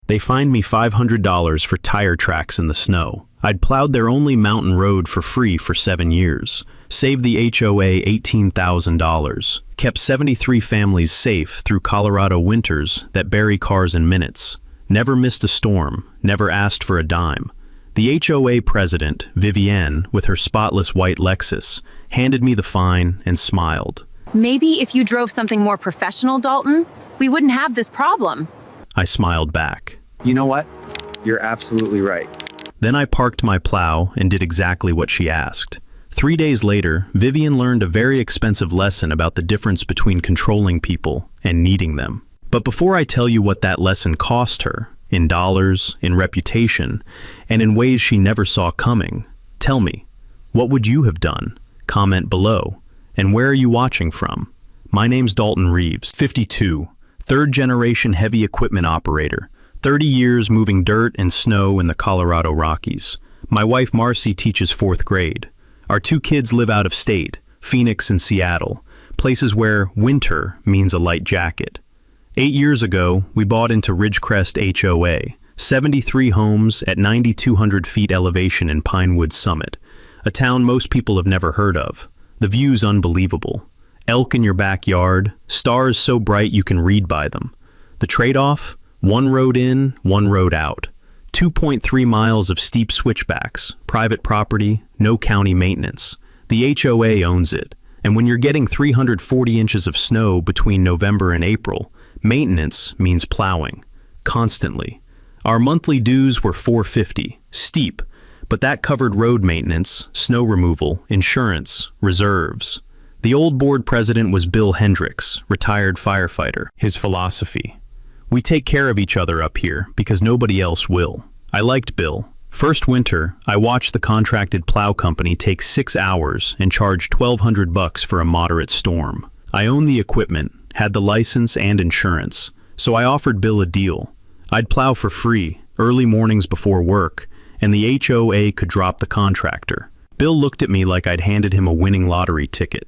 They fined me $500 for tire tracks in the snow. I'd plowed their only mountain road for free for 7 years, saved the HOA $18,000, kept 73 families safe through Colorado winters that bury cars in minutes, never missed a storm, never asked for a dime. The HOA president, Vivienne, with her spotless white Lexus, handed me the fine and smiled. Maybe if you drove something more professional, Dalton, we wouldn't have this problem. I smiled back. You know what? You're absolutely right. Then I parked my plow and did exactly what she asked. 3 days later, Vivian learned a very expensive lesson about the difference between controlling people and needing them. But before I tell you what that lesson cost her, in dollars, in reputation, and in ways she never saw coming, tell me, what would you have done? Comment below. And where are you watching from? My name's Dalton Reeves, 52, third-generation heavy equipment operator, 30 years moving dirt and snow in the Colorado Rockies. My wife Marcy teaches 4th grade. Our 2 kids live out of state, Phoenix and Seattle, places where winter means a light jacket. 8 years ago, we bought into Ridgecrest HOA, 73 homes at 9,200 feet elevation in Pinewood Summit, a town most people have never heard of. The view's unbelievable. Elk in your backyard, stars so bright you can read by them. The trade-off? 1 road in, 1 road out. 2.3 miles of steep switchbacks, private property, no county maintenance. The HOA owns it, and when you're getting 340 inches of snow between November and April, maintenance means plowing, constantly. Our monthly dues were $450, steep, but that covered road maintenance, snow removal, insurance, reserves. The old board president was Bill Hendricks, retired firefighter. His philosophy: we take care of each other up here because nobody else will. I liked Bill. First winter, I watched the contracted plow company take 6 hours and charge $1,200 for a moderate storm. I owned the equipment, had the license and insurance, so I offered Bill a deal. I'd plow for free, early mornings before work, and the HOA could drop the contractor. Bill looked at me like I'd handed him a winning lottery ticket.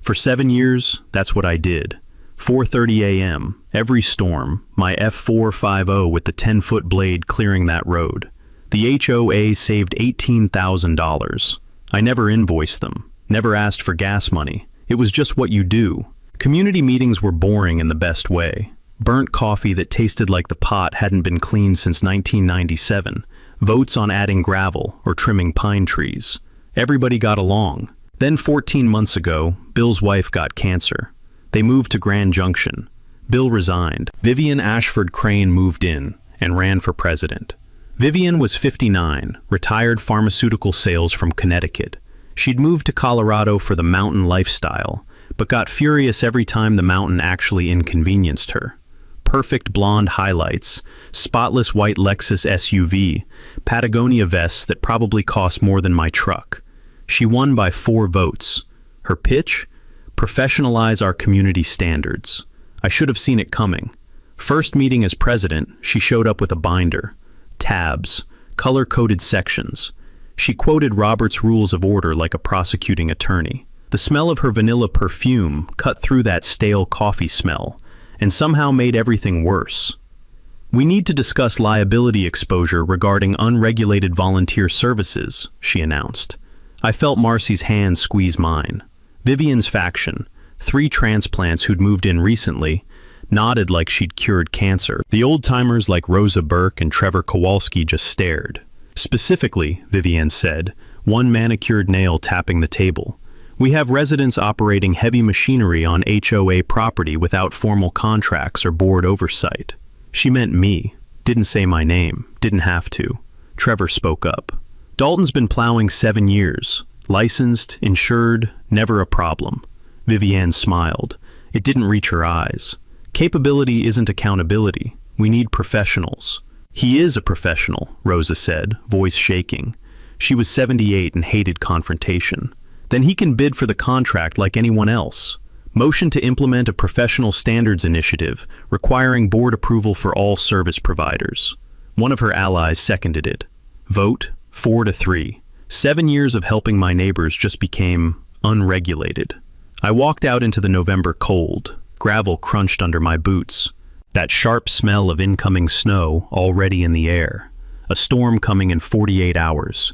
For 7 years, that's what I did. 4:30 a.m., every storm, my F450 with the 10-foot blade clearing that road. The HOA saved $18,000. I never invoiced them, never asked for gas money. It was just what you do. Community meetings were boring in the best way. Burnt coffee that tasted like the pot hadn't been cleaned since 1997. Votes on adding gravel or trimming pine trees. Everybody got along. Then 14 months ago, Bill's wife got cancer. They moved to Grand Junction. Bill resigned. Vivian Ashford Crane moved in and ran for president. Vivian was 59, retired pharmaceutical sales from Connecticut. She'd moved to Colorado for the mountain lifestyle, but got furious every time the mountain actually inconvenienced her. Perfect blonde highlights, spotless white Lexus SUV, Patagonia vests that probably cost more than my truck. She won by 4 votes. Her pitch? Professionalize our community standards. I should have seen it coming. First meeting as president, she showed up with a binder. Tabs, color-coded sections. She quoted Robert's Rules of Order like a prosecuting attorney. The smell of her vanilla perfume cut through that stale coffee smell, and somehow made everything worse. We need to discuss liability exposure regarding unregulated volunteer services, she announced. I felt Marcy's hand squeeze mine. Vivian's faction, 3 transplants who'd moved in recently, nodded like she'd cured cancer. The old-timers like Rosa Burke and Trevor Kowalski just stared. Specifically, Vivian said, 1 manicured nail tapping the table. We have residents operating heavy machinery on HOA property without formal contracts or board oversight. She meant me. Didn't say my name. Didn't have to. Trevor spoke up. Dalton's been plowing 7 years. Licensed, insured, never a problem. Vivian smiled. It didn't reach her eyes. Capability isn't accountability. We need professionals. He is a professional, Rosa said, voice shaking. She was 78 and hated confrontation. Then he can bid for the contract like anyone else. Motion to implement a professional standards initiative requiring board approval for all service providers. One of her allies seconded it. Vote 4-3. 7 years of helping my neighbors just became unregulated. I walked out into the November cold. Gravel crunched under my boots. That sharp smell of incoming snow already in the air. A storm coming in 48 hours.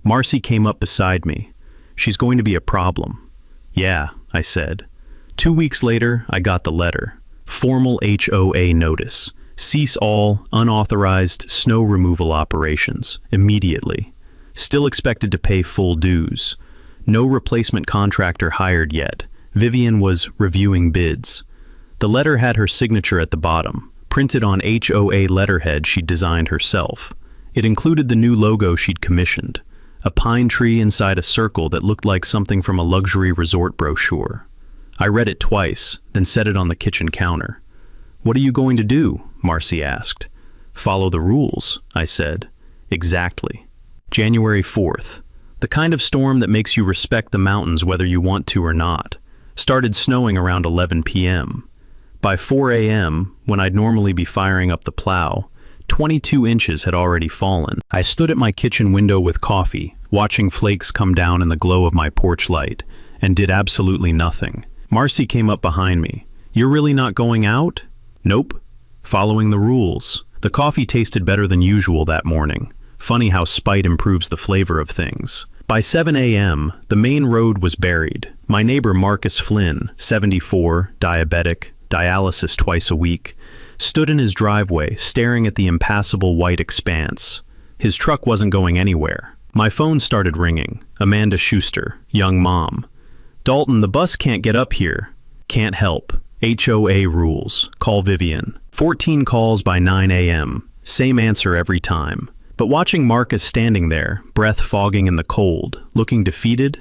Marcy came up beside me. She's going to be a problem. Yeah, I said. 2 weeks later, I got the letter. Formal HOA notice. Cease all unauthorized snow removal operations immediately. Still expected to pay full dues. No replacement contractor hired yet. Vivian was reviewing bids. The letter had her signature at the bottom, printed on HOA letterhead she'd designed herself. It included the new logo she'd commissioned, a pine tree inside a circle that looked like something from a luxury resort brochure. I read it twice, then set it on the kitchen counter. "What are you going to do?" Marcy asked. "Follow the rules," I said. "Exactly." January 4th. The kind of storm that makes you respect the mountains whether you want to or not. Started snowing around 11 p.m. By 4 a.m., when I'd normally be firing up the plow, 22 inches had already fallen. I stood at my kitchen window with coffee, watching flakes come down in the glow of my porch light, and did absolutely nothing. Marcy came up behind me. "You're really not going out?" "Nope. Following the rules." The coffee tasted better than usual that morning. Funny how spite improves the flavor of things. By 7 a.m., the main road was buried. My neighbor Marcus Flynn, 74, diabetic, dialysis twice a week, stood in his driveway staring at the impassable white expanse. His truck wasn't going anywhere. My phone started ringing. Amanda Schuster, young mom. "Dalton, the bus can't get up here." "Can't help. HOA rules. Call Vivian." 14 calls by 9 a.m. Same answer every time. But watching Marcus standing there, breath fogging in the cold, looking defeated,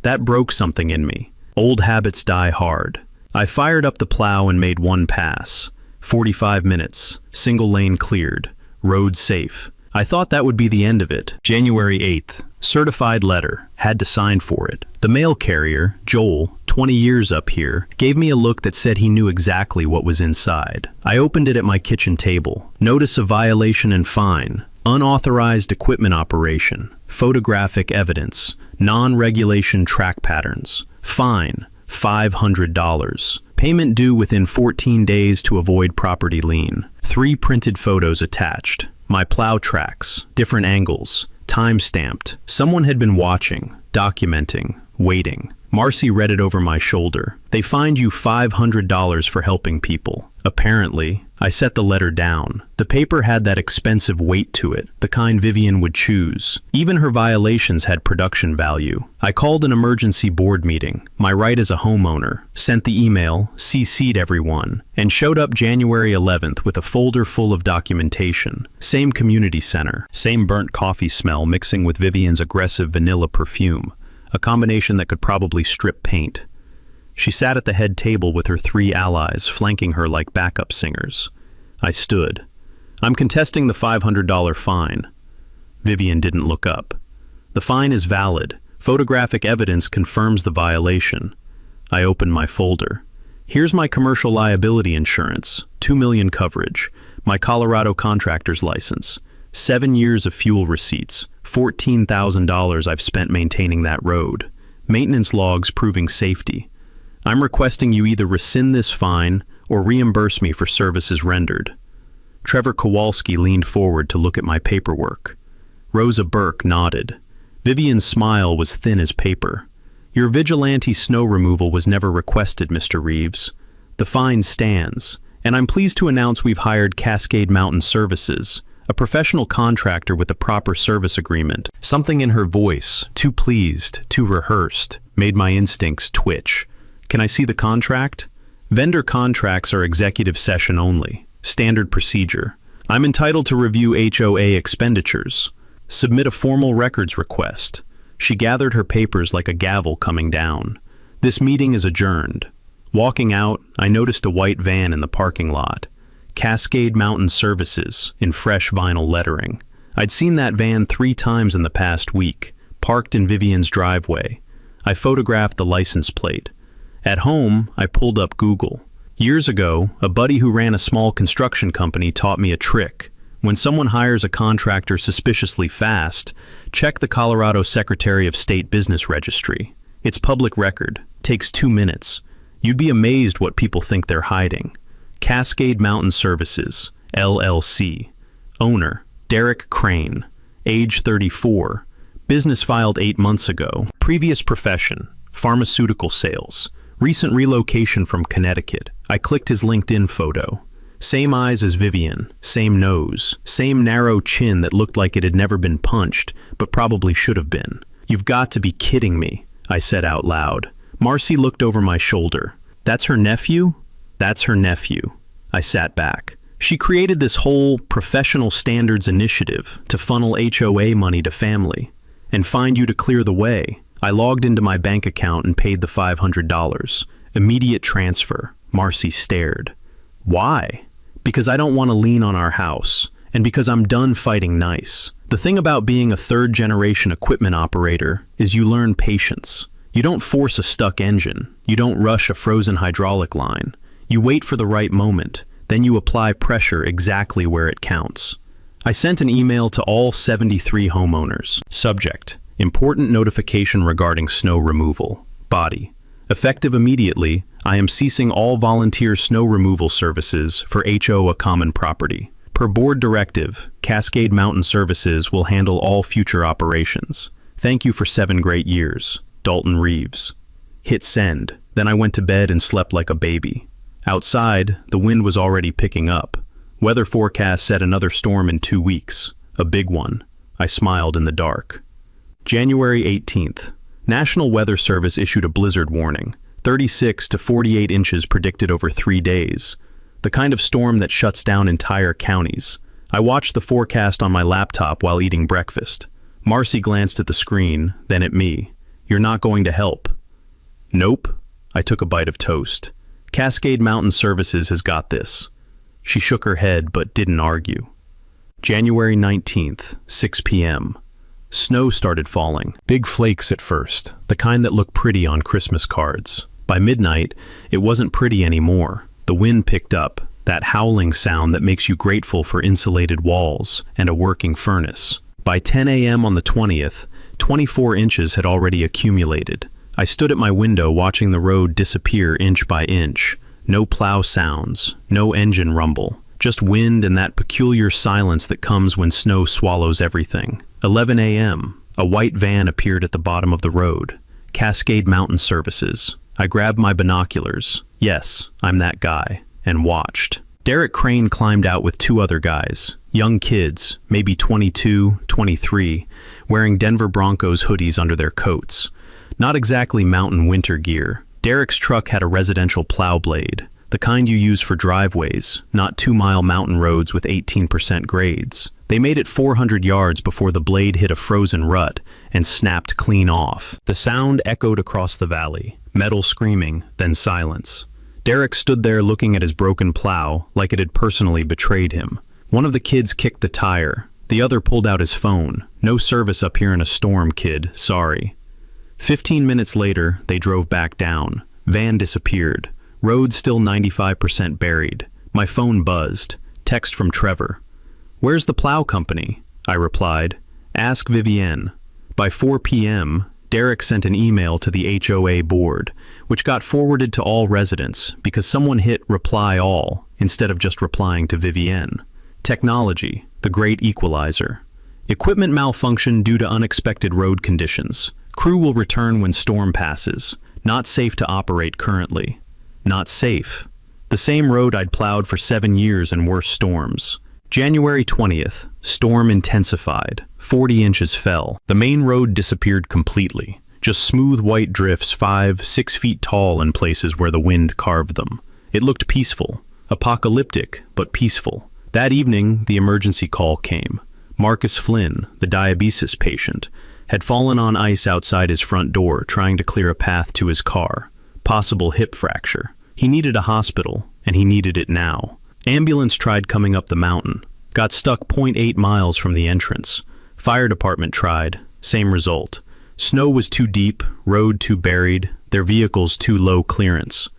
that broke something in me. Old habits die hard. I fired up the plow and made one pass. 45 minutes, single lane cleared, road safe. I thought that would be the end of it. January 8th, certified letter, had to sign for it. The mail carrier, Joel, 20 years up here, gave me a look that said he knew exactly what was inside. I opened it at my kitchen table. Notice of violation and fine. Unauthorized equipment operation. Photographic evidence. Non-regulation track patterns. Fine, $500. Payment due within 14 days to avoid property lien. 3 printed photos attached. My plow tracks, different angles, time-stamped. Someone had been watching, documenting, waiting. Marcy read it over my shoulder. "They fined you $500 for helping people." Apparently, I set the letter down. The paper had that expensive weight to it, the kind Vivian would choose. Even her violations had production value. I called an emergency board meeting, my right as a homeowner, sent the email, CC'd everyone, and showed up January 11th with a folder full of documentation. Same community center, same burnt coffee smell mixing with Vivian's aggressive vanilla perfume, a combination that could probably strip paint. She sat at the head table with her 3 allies, flanking her like backup singers. I stood. "I'm contesting the $500 fine." Vivian didn't look up. "The fine is valid. Photographic evidence confirms the violation." I opened my folder. "Here's my commercial liability insurance, $2 million coverage, my Colorado contractor's license, 7 years of fuel receipts, $14,000 I've spent maintaining that road, maintenance logs proving safety. I'm requesting you either rescind this fine or reimburse me for services rendered." Trevor Kowalski leaned forward to look at my paperwork. Rosa Burke nodded. Vivian's smile was thin as paper. "Your vigilante snow removal was never requested, Mr. Reeves. The fine stands, and I'm pleased to announce we've hired Cascade Mountain Services, a professional contractor with a proper service agreement." Something in her voice, too pleased, too rehearsed, made my instincts twitch. "Can I see the contract?" "Vendor contracts are executive session only. Standard procedure. I'm entitled to review HOA expenditures. Submit a formal records request." She gathered her papers like a gavel coming down. "This meeting is adjourned." Walking out, I noticed a white van in the parking lot. Cascade Mountain Services in fresh vinyl lettering. I'd seen that van 3 times in the past week, parked in Vivian's driveway. I photographed the license plate. At home, I pulled up Google. Years ago, a buddy who ran a small construction company taught me a trick. When someone hires a contractor suspiciously fast, check the Colorado Secretary of State Business Registry. It's public record. Takes 2 minutes. You'd be amazed what people think they're hiding. Cascade Mountain Services, LLC. Owner, Derek Crane. Age 34. Business filed 8 months ago. Previous profession, pharmaceutical sales. Recent relocation from Connecticut. I clicked his LinkedIn photo. Same eyes as Vivian, same nose, same narrow chin that looked like it had never been punched, but probably should have been. You've got to be kidding me, I said out loud. Marcy looked over my shoulder. That's her nephew? That's her nephew. I sat back. She created this whole professional standards initiative to funnel HOA money to family. And find you to clear the way. I logged into my bank account and paid the $500. Immediate transfer. Marcy stared. Why? Because I don't want to lean on our house, and because I'm done fighting nice. The thing about being a third-generation equipment operator is you learn patience. You don't force a stuck engine. You don't rush a frozen hydraulic line. You wait for the right moment, then you apply pressure exactly where it counts. I sent an email to all 73 homeowners. Subject: important notification regarding snow removal. Body: effective immediately, I am ceasing all volunteer snow removal services for HOA common property. Per board directive, Cascade Mountain Services will handle all future operations. Thank you for 7 great years. Dalton Reeves. Hit send. Then I went to bed and slept like a baby. Outside, the wind was already picking up. Weather forecast said another storm in 2 weeks. A big one. I smiled in the dark. January 18th. National Weather Service issued a blizzard warning. 36 to 48 inches predicted over 3 days. The kind of storm that shuts down entire counties. I watched the forecast on my laptop while eating breakfast. Marcy glanced at the screen, then at me. You're not going to help. Nope. I took a bite of toast. Cascade Mountain Services has got this. She shook her head but didn't argue. January 19th, 6 p.m. Snow started falling. Big flakes at first, the kind that look pretty on Christmas cards. By midnight, it wasn't pretty anymore. The wind picked up, that howling sound that makes you grateful for insulated walls and a working furnace. By 10 a.m. on the 20th, 24 inches had already accumulated. I stood at my window watching the road disappear inch by inch. No plow sounds, no engine rumble, just wind and that peculiar silence that comes when snow swallows everything. 11 a.m. A white van appeared at the bottom of the road. Cascade Mountain Services. I grabbed my binoculars. Yes, I'm that guy. And watched. Derek Crane climbed out with 2 other guys. Young kids, maybe 22, 23, wearing Denver Broncos hoodies under their coats. Not exactly mountain winter gear. Derek's truck had a residential plow blade, the kind you use for driveways, not 2-mile mountain roads with 18% grades. They made it 400 yards before the blade hit a frozen rut and snapped clean off. The sound echoed across the valley, metal screaming, then silence. Derek stood there looking at his broken plow like it had personally betrayed him. One of the kids kicked the tire. The other pulled out his phone. No service up here in a storm, kid. Sorry. 15 minutes later, they drove back down. Van disappeared. Road still 95% buried. My phone buzzed. Text from Trevor. Where's the plow company? I replied. Ask Vivienne. By 4 p.m., Derek sent an email to the HOA board, which got forwarded to all residents because someone hit reply all instead of just replying to Vivienne. Technology, the great equalizer. Equipment malfunction due to unexpected road conditions. Crew will return when storm passes. Not safe to operate currently. Not safe. The same road I'd plowed for 7 years in worse storms. January 20th, storm intensified. 40 inches fell. The main road disappeared completely. Just smooth white drifts 5-6 feet tall in places where the wind carved them. It looked peaceful. Apocalyptic, but peaceful. That evening, the emergency call came. Marcus Flynn, the diabetes patient, had fallen on ice outside his front door trying to clear a path to his car. Possible hip fracture. He needed a hospital, and he needed it now. Ambulance tried coming up the mountain. Got stuck 0.8 miles from the entrance. Fire department tried. Same result. Snow was too deep, road too buried, their vehicles too low clearance.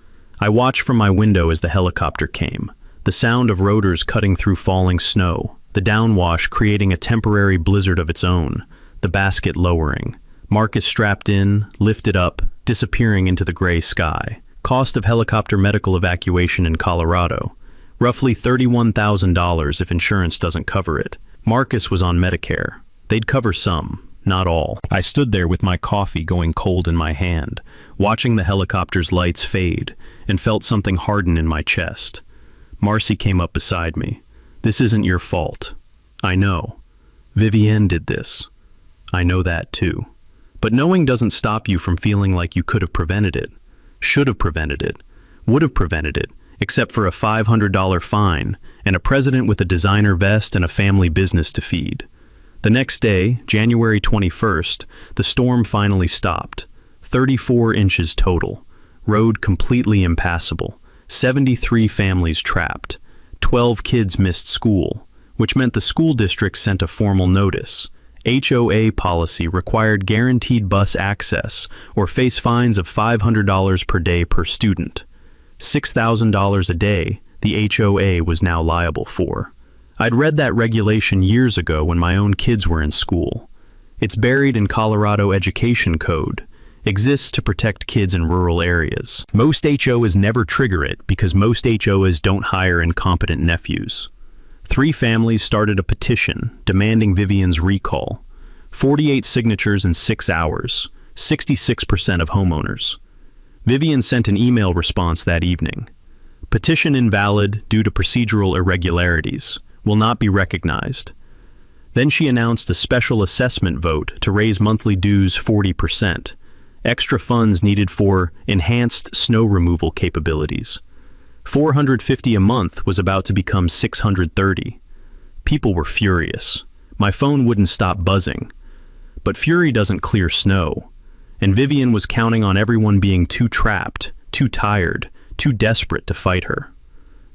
I watched from my window as the helicopter came. The sound of rotors cutting through falling snow. The downwash creating a temporary blizzard of its own. The basket lowering. Marcus strapped in, lifted up, disappearing into the gray sky. Cost of helicopter medical evacuation in Colorado. roughly $31,000 if insurance doesn't cover it. Marcus was on Medicare. They'd cover some, not all. I stood there with my coffee going cold in my hand, watching the helicopter's lights fade, and felt something harden in my chest. Marcy came up beside me. "This isn't your fault." "I know. Vivienne did this." "I know that too." But knowing doesn't stop you from feeling like you could have prevented it, should have prevented it, would have prevented it, except for a $500 fine and a president with a designer vest and a family business to feed. The next day, January 21st, the storm finally stopped. 34 inches total. Road completely impassable. 73 families trapped. 12 kids missed school, which meant the school district sent a formal notice. HOA policy required guaranteed bus access or face fines of $500 per day per student. $6,000 a day the HOA was now liable for. I'd read that regulation years ago when my own kids were in school. It's buried in Colorado Education Code, exists to protect kids in rural areas. Most HOAs never trigger it because most HOAs don't hire incompetent nephews. 3 families started a petition demanding Vivienne's recall. 48 signatures in 6 hours, 66% of homeowners. Vivienne sent an email response that evening. "Petition invalid due to procedural irregularities. Will not be recognized." Then she announced a special assessment vote to raise monthly dues 40%. Extra funds needed for enhanced snow removal capabilities. $450 a month was about to become $630. People were furious. My phone wouldn't stop buzzing. But fury doesn't clear snow. And Vivienne was counting on everyone being too trapped, too tired, too desperate to fight her.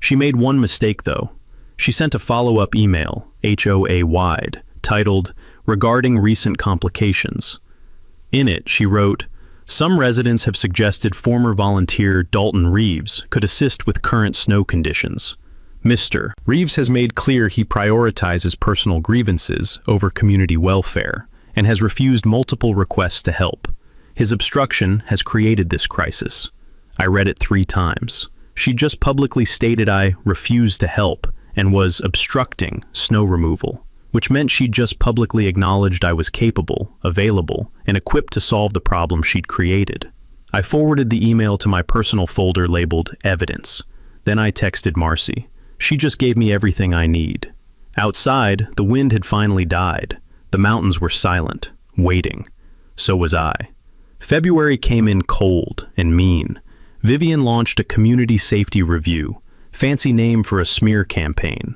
She made one mistake though. She sent a follow-up email, HOA-wide, titled, "Regarding Recent Complications." In it, she wrote, "Some residents have suggested former volunteer Dalton Reeves could assist with current snow conditions. Mr. Reeves has made clear he prioritizes personal grievances over community welfare and has refused multiple requests to help. His obstruction has created this crisis." I read it 3 times. She just publicly stated I refused to help and was obstructing snow removal, which meant she just publicly acknowledged I was capable, available, and equipped to solve the problem she'd created. I forwarded the email to my personal folder labeled Evidence. Then I texted Marcy. She just gave me everything I need. Outside, the wind had finally died. The mountains were silent, waiting. So was I. February came in cold and mean. Vivienne launched a community safety review, fancy name for a smear campaign.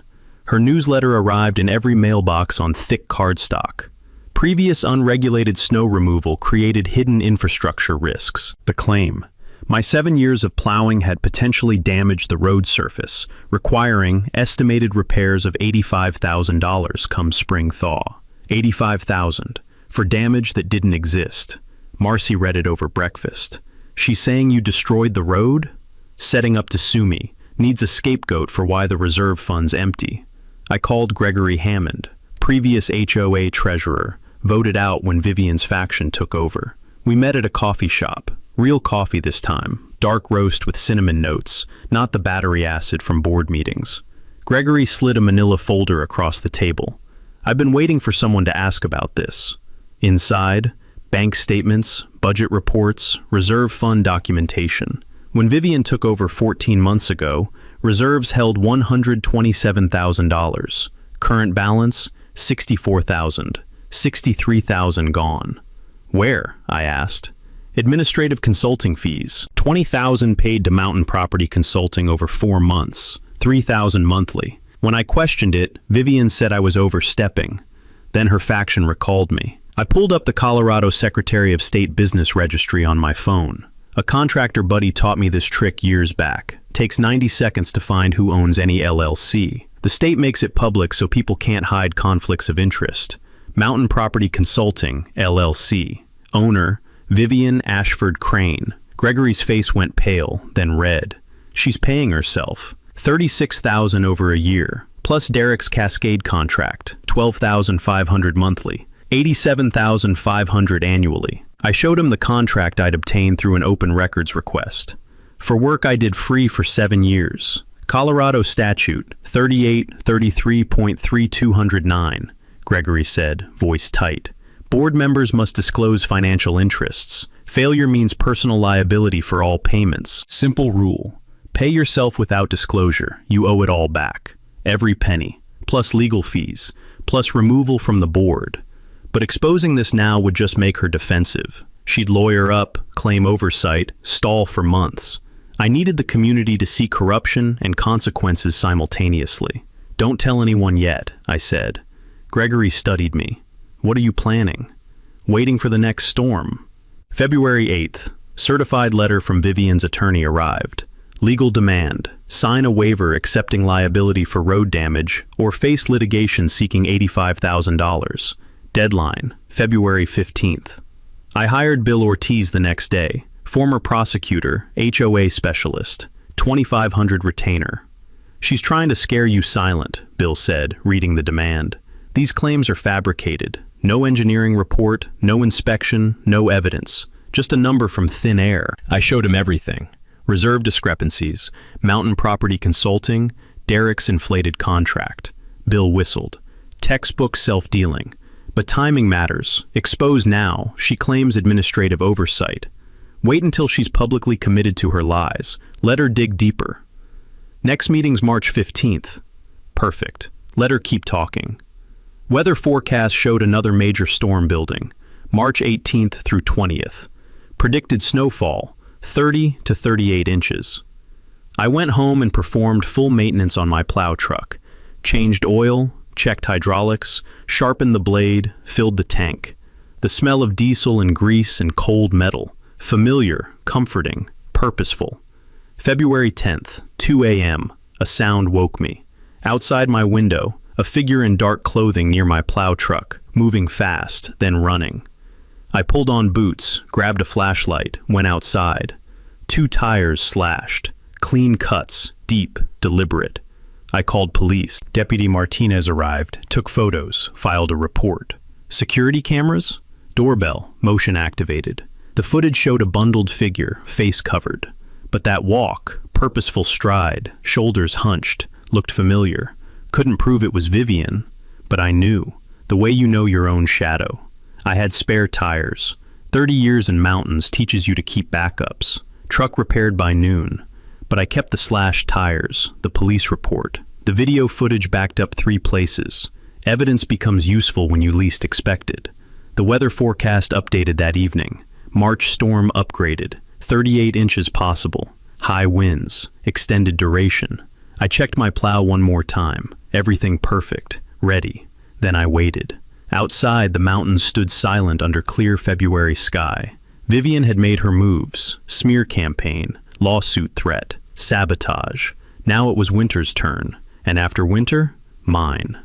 Her newsletter arrived in every mailbox on thick cardstock. Previous unregulated snow removal created hidden infrastructure risks. The claim. My 7 years of plowing had potentially damaged the road surface, requiring estimated repairs of $85,000 come spring thaw. $85,000 for damage that didn't exist. Marcy read it over breakfast. She's saying you destroyed the road? Setting up to sue me. Needs a scapegoat for why the reserve fund's empty. I called Gregory Hammond, previous HOA treasurer, voted out when Vivienne's faction took over. We met at a coffee shop. Real coffee this time. Dark roast with cinnamon notes, not the battery acid from board meetings. Gregory slid a manila folder across the table. I've been waiting for someone to ask about this. Inside, bank statements, budget reports, reserve fund documentation. When Vivienne took over 14 months ago, reserves held $127,000. Current balance, $64,000. $63,000 gone. Where? I asked. Administrative consulting fees. $20,000 paid to Mountain Property Consulting over 4 months. $3,000 monthly. When I questioned it, Vivienne said I was overstepping. Then her faction recalled me. I pulled up the Colorado Secretary of State Business Registry on my phone. A contractor buddy taught me this trick years back. Takes 90 seconds to find who owns any LLC. The state makes it public so people can't hide conflicts of interest. Mountain Property Consulting, LLC. Owner, Vivienne Ashford Crane. Gregory's face went pale, then red. She's paying herself. $36,000 over a year, plus Derek's Cascade contract, $12,500 monthly. $87,500 annually. I showed him the contract I'd obtained through an open records request. For work I did free for 7 years. Colorado Statute 3833.3209, Gregory said, voice tight. Board members must disclose financial interests. Failure means personal liability for all payments. Simple rule. Pay yourself without disclosure. You owe it all back. Every penny. Plus legal fees. Plus removal from the board. But exposing this now would just make her defensive. She'd lawyer up, claim oversight, stall for months. I needed the community to see corruption and consequences simultaneously. Don't tell anyone yet, I said. Gregory studied me. What are you planning? Waiting for the next storm. February 8th, certified letter from Vivian's attorney arrived. Legal demand. Sign a waiver accepting liability for road damage or face litigation seeking $85,000. Deadline, February 15th. I hired Bill Ortiz the next day. Former prosecutor, HOA specialist, 2,500 retainer. She's trying to scare you silent, Bill said, reading the demand. These claims are fabricated. No engineering report, no inspection, no evidence. Just a number from thin air. I showed him everything. Reserve discrepancies, Mountain Property Consulting, Derek's inflated contract. Bill whistled. Textbook self-dealing. But timing matters. Expose now. She claims administrative oversight. Wait until she's publicly committed to her lies. Let her dig deeper. Next meeting's March 15th. Perfect. Let her keep talking. Weather forecast showed another major storm building, March 18th through 20th. Predicted snowfall, 30 to 38 inches. I went home and performed full maintenance on my plow truck. Changed oil, checked hydraulics, sharpened the blade, filled the tank. The smell of diesel and grease and cold metal. Familiar, comforting, purposeful. February 10th, 2 a.m. A sound woke me. Outside my window, a figure in dark clothing near my plow truck, moving fast, then running. I pulled on boots, grabbed a flashlight, went outside. 2 tires slashed. Clean cuts, deep, deliberate. I called police. Deputy Martinez arrived, took photos, filed a report. Security cameras? Doorbell, motion activated. The footage showed a bundled figure, face covered. But that walk, purposeful stride, shoulders hunched, looked familiar. Couldn't prove it was Vivian, but I knew. The way you know your own shadow. I had spare tires. 30 years in mountains teaches you to keep backups. Truck repaired by noon. But I kept the slashed tires, the police report. The video footage backed up 3 places. Evidence becomes useful when you least expect it. The weather forecast updated that evening. March storm upgraded. 38 inches possible. High winds. Extended duration. I checked my plow one more time. Everything perfect. Ready. Then I waited. Outside, the mountains stood silent under clear February sky. Vivian had made her moves. Smear campaign. Lawsuit threat. Sabotage. Now it was winter's turn. And after winter, mine.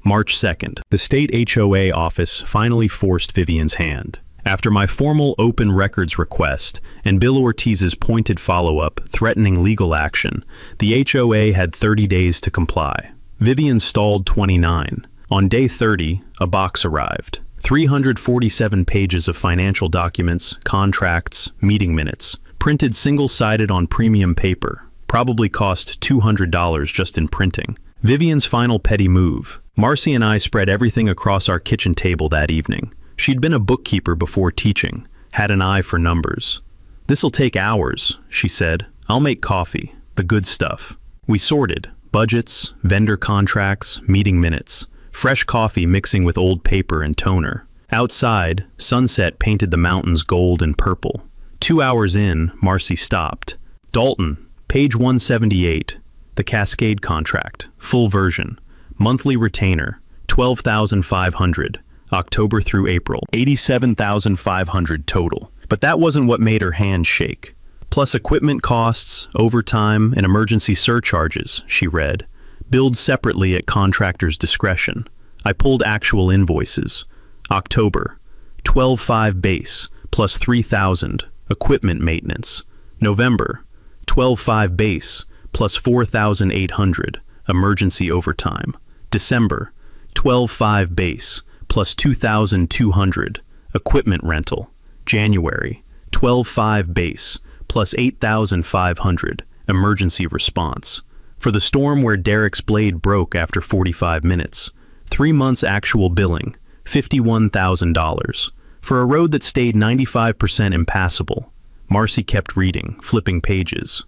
March 2nd. The state HOA office finally forced Vivian's hand. After my formal open records request and Bill Ortiz's pointed follow-up threatening legal action, the HOA had 30 days to comply. Vivian stalled 29. On day 30, a box arrived. 347 pages of financial documents, contracts, meeting minutes, printed single-sided on premium paper. Probably cost $200 just in printing. Vivian's final petty move. Marcy and I spread everything across our kitchen table that evening. She'd been a bookkeeper before teaching, had an eye for numbers. "This'll take hours," she said. "I'll make coffee, the good stuff." We sorted, budgets, vendor contracts, meeting minutes, fresh coffee mixing with old paper and toner. Outside, sunset painted the mountains gold and purple. 2 hours in, Marcy stopped. "Dalton, page 178, the Cascade contract, full version, monthly retainer, $12,500. October through April, $87,500 total. But that wasn't what made her hand shake. Plus equipment costs, overtime, and emergency surcharges, she read. Billed separately at contractor's discretion. I pulled actual invoices. October, $12,500 base, plus $3,000, equipment maintenance. November, $12,500 base, plus $4,800, emergency overtime. December, $12,500 base, plus $2,200, equipment rental. January, $12,500 base, plus $8,500, emergency response. For the storm where Derek's blade broke after 45 minutes. 3 months actual billing, $51,000. For a road that stayed 95% impassable. Marcy kept reading, flipping pages.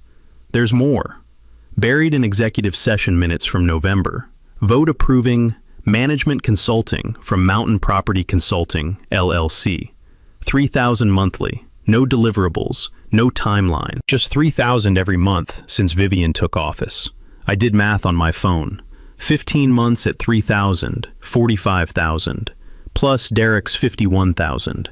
There's more. Buried in executive session minutes from November. Vote approving management consulting from Mountain Property Consulting, LLC. $3,000 monthly. No deliverables. No timeline. Just $3,000 every month since Vivian took office. I did math on my phone. 15 months at $3,000, $45,000. Plus Derek's $51,000.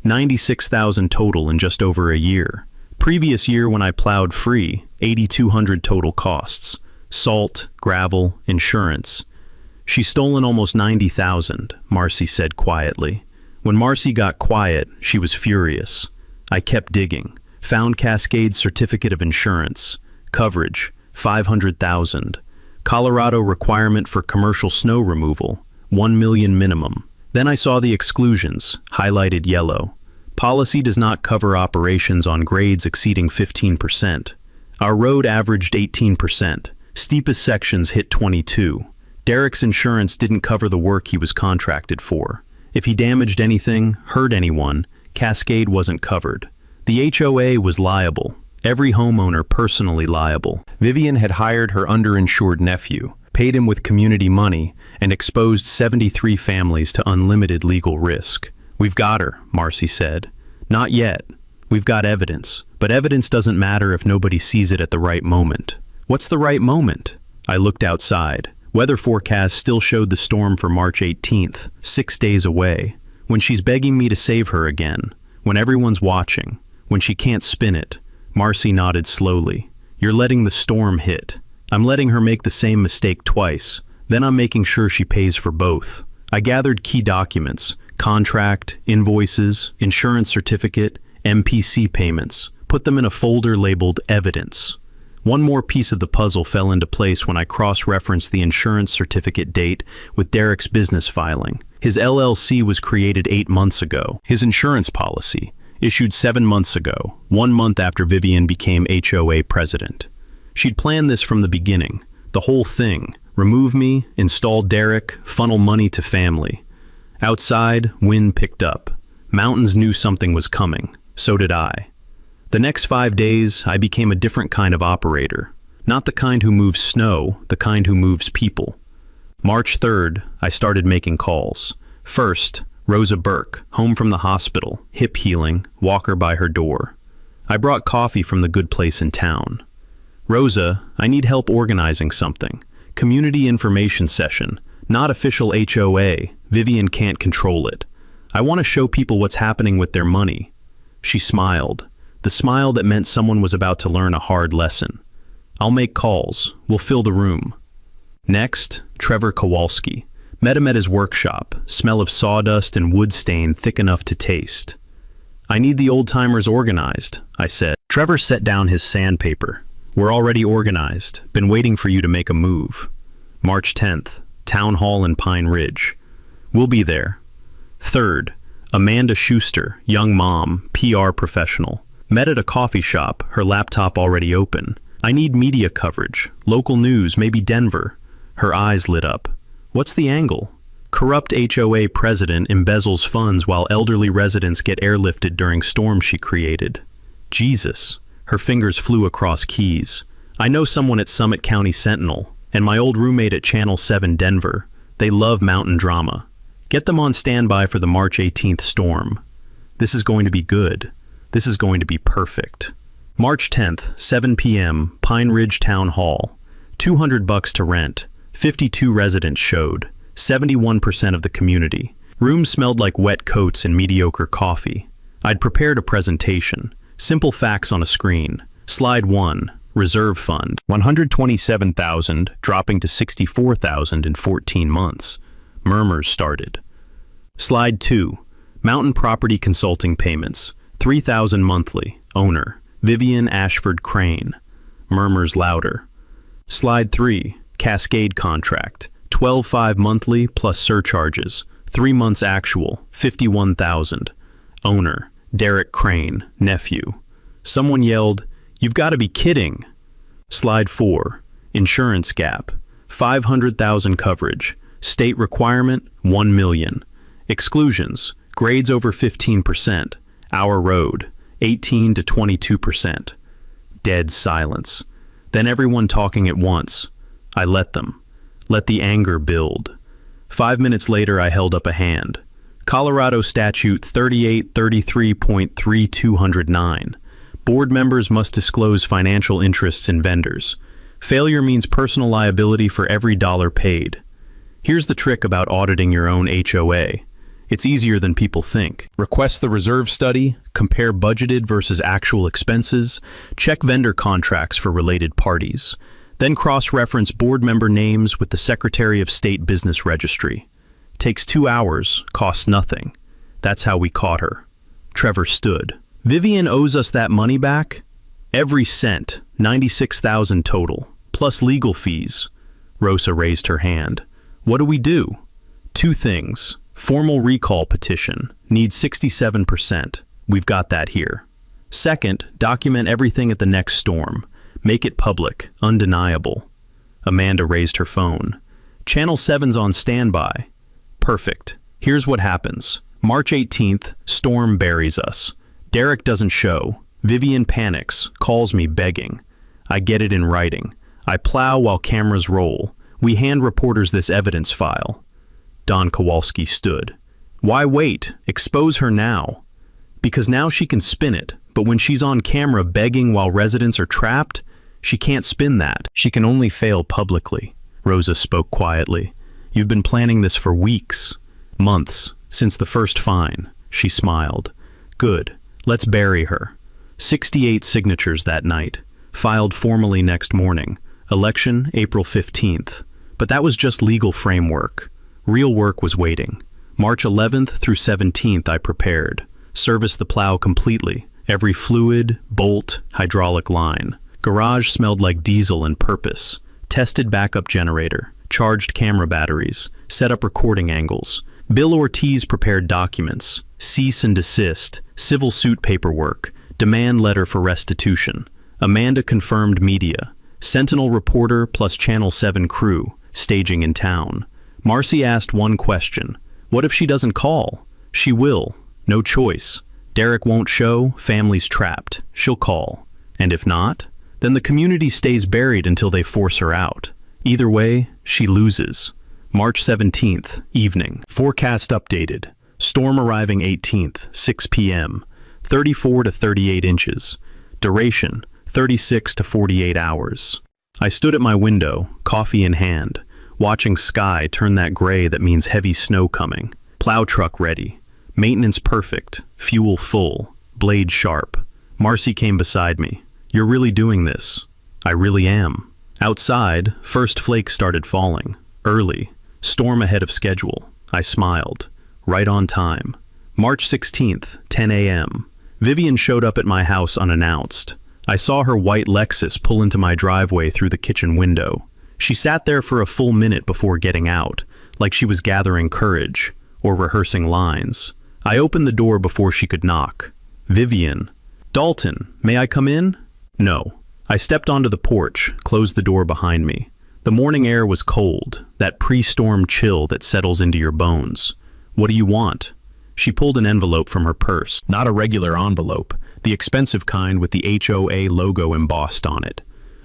$96,000 total in just over a year. Previous year when I plowed free, $8,200 total costs. Salt, gravel, insurance. She's stolen almost $90,000, Marcy said quietly. When Marcy got quiet, she was furious. I kept digging. Found Cascade's certificate of insurance. Coverage, $500,000. Colorado requirement for commercial snow removal, $1 million minimum. Then I saw the exclusions, highlighted yellow. Policy does not cover operations on grades exceeding 15%. Our road averaged 18%. Steepest sections hit 22. Derek's insurance didn't cover the work he was contracted for. If he damaged anything, hurt anyone, Cascade wasn't covered. The HOA was liable. Every homeowner personally liable. Vivian had hired her underinsured nephew, paid him with community money, and exposed 73 families to unlimited legal risk. We've got her, Marcy said. Not yet. We've got evidence. But evidence doesn't matter if nobody sees it at the right moment. What's the right moment? I looked outside. Weather forecast still showed the storm for March 18th, 6 days away. When she's begging me to save her again. When everyone's watching. When she can't spin it. Marcy nodded slowly. You're letting the storm hit. I'm letting her make the same mistake twice. Then I'm making sure she pays for both. I gathered key documents, contract, invoices, insurance certificate, MPC payments, put them in a folder labeled evidence. One more piece of the puzzle fell into place when I cross-referenced the insurance certificate date with Derek's business filing. His LLC was created 8 months ago. His insurance policy, issued 7 months ago, 1 month after Vivian became HOA president. She'd planned this from the beginning, the whole thing. Remove me, install Derek, funnel money to family. Outside, wind picked up. Mountains knew something was coming. So did I. The next 5 days, I became a different kind of operator. Not the kind who moves snow, the kind who moves people. March 3rd, I started making calls. First, Rosa Burke, home from the hospital, hip healing, walker by her door. I brought coffee from the good place in town. Rosa, I need help organizing something. Community information session, not official HOA. Vivian can't control it. I want to show people what's happening with their money. She smiled, the smile that meant someone was about to learn a hard lesson. I'll make calls. We'll fill the room. Next, Trevor Kowalski. Met him at his workshop, smell of sawdust and wood stain thick enough to taste. I need the old-timers organized, I said. Trevor set down his sandpaper. We're already organized. Been waiting for you to make a move. March 10th, Town Hall in Pine Ridge. We'll be there. 3rd, Amanda Schuster, young mom, PR professional. Met at a coffee shop, her laptop already open. I need media coverage, local news, maybe Denver. Her eyes lit up. What's the angle? Corrupt HOA president embezzles funds while elderly residents get airlifted during storms she created. Jesus. Her fingers flew across keys. I know someone at Summit County Sentinel, and my old roommate at Channel 7 Denver. They love mountain drama. Get them on standby for the March 18th storm. This is going to be good. This is going to be perfect. March 10th, 7 p.m., Pine Ridge Town Hall. $200 to rent. 52 residents showed. 71% of the community. Rooms smelled like wet coats and mediocre coffee. I'd prepared a presentation. Simple facts on a screen. Slide 1. Reserve fund. $127,000, dropping to $64,000 in 14 months. Murmurs started. Slide 2. Mountain Property Consulting payments. $3,000 monthly. Owner. Vivian Ashford Crane. Murmurs louder. Slide 3. Cascade contract. $12,500 monthly plus surcharges. 3 months actual. $51,000. Owner. Derek Crane, nephew. Someone yelled, "You've got to be kidding." Slide 4. Insurance gap, 500,000 coverage. State requirement, 1 million. Exclusions, grades over 15%. Our road, 18 to 22%. Dead silence. Then everyone talking at once. I let them. Let the anger build. 5 minutes later, I held up a hand. Colorado Statute 3833.3209. Board members must disclose financial interests in vendors. Failure means personal liability for every dollar paid. Here's the trick about auditing your own HOA. It's easier than people think. Request the reserve study, compare budgeted versus actual expenses, check vendor contracts for related parties, then cross-reference board member names with the Secretary of State Business Registry. Takes 2 hours, costs nothing. That's how we caught her. Trevor stood. Vivian owes us that money back? Every cent, 96,000 total, plus legal fees. Rosa raised her hand. What do we do? 2 things. Formal recall petition, needs 67%. We've got that here. Second, document everything at the next storm. Make it public, undeniable. Amanda raised her phone. Channel 7's on standby. Perfect. Here's what happens. March 18th, storm buries us. Derek doesn't show. Vivian panics, calls me begging. I get it in writing. I plow while cameras roll. We hand reporters this evidence file. Don Kowalski stood. Why wait? Expose her now. Because now she can spin it, but when she's on camera begging while residents are trapped, she can't spin that. She can only fail publicly. Rosa spoke quietly. You've been planning this for weeks, months, since the first fine. She smiled. Good. Let's bury her. 68 signatures that night. Filed formally next morning. Election, April 15th. But that was just legal framework. Real work was waiting. March 11th through 17th I prepared. Serviced the plow completely. Every fluid, bolt, hydraulic line. Garage smelled like diesel and purpose. Tested backup generator. Charged camera batteries. Set up recording angles. Bill Ortiz prepared documents. Cease and desist. Civil suit paperwork. Demand letter for restitution. Amanda confirmed media. Sentinel reporter plus Channel 7 crew. Staging in town. Marcy asked one question. What if she doesn't call? She will. No choice. Derek won't show, family's trapped. She'll call. And if not, then the community stays buried until they force her out. Either way, she loses. March 17th, evening. Forecast updated. Storm arriving 18th, 6 p.m. 34 to 38 inches. Duration, 36 to 48 hours. I stood at my window, coffee in hand, watching sky turn that gray that means heavy snow coming. Plow truck ready. Maintenance perfect. Fuel full. Blade sharp. Marcy came beside me. You're really doing this. I really am. Outside, first flakes started falling. Early. Storm ahead of schedule. I smiled. Right on time. March 16th, 10 a.m. Vivian showed up at my house unannounced. I saw her white Lexus pull into my driveway through the kitchen window. She sat there for a full minute before getting out, like she was gathering courage, or rehearsing lines. I opened the door before she could knock. Vivian. Dalton, may I come in? No. I stepped onto the porch, closed the door behind me. The morning air was cold, that pre-storm chill that settles into your bones. What do you want? She pulled an envelope from her purse. Not a regular envelope, the expensive kind with the HOA logo embossed on it.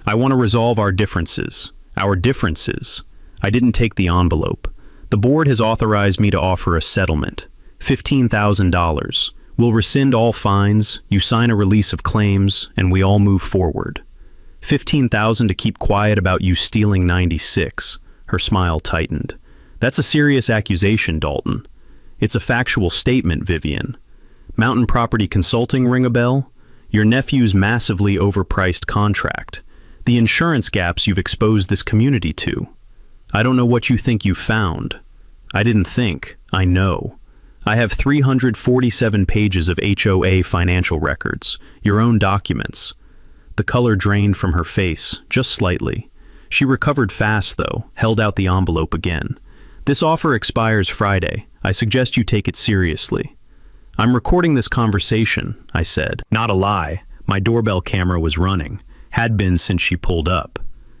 I want to resolve our differences. Our differences. I didn't take the envelope. The board has authorized me to offer a settlement. $15,000. We'll rescind all fines, you sign a release of claims, and we all move forward. $15,000 to keep quiet about you stealing 96. Her smile tightened. That's a serious accusation, Dalton. It's a factual statement, Vivian. Mountain Property Consulting ring a bell? Your nephew's massively overpriced contract. The insurance gaps you've exposed this community to. I don't know what you think you found. I didn't think. I know. I have 347 pages of HOA financial records, your own documents. The color drained from her face, just slightly. She recovered fast, though, held out the envelope again. This offer expires Friday. I suggest you take it seriously. I'm recording this conversation, I said. Not a lie. My doorbell camera was running. Had been since she pulled up.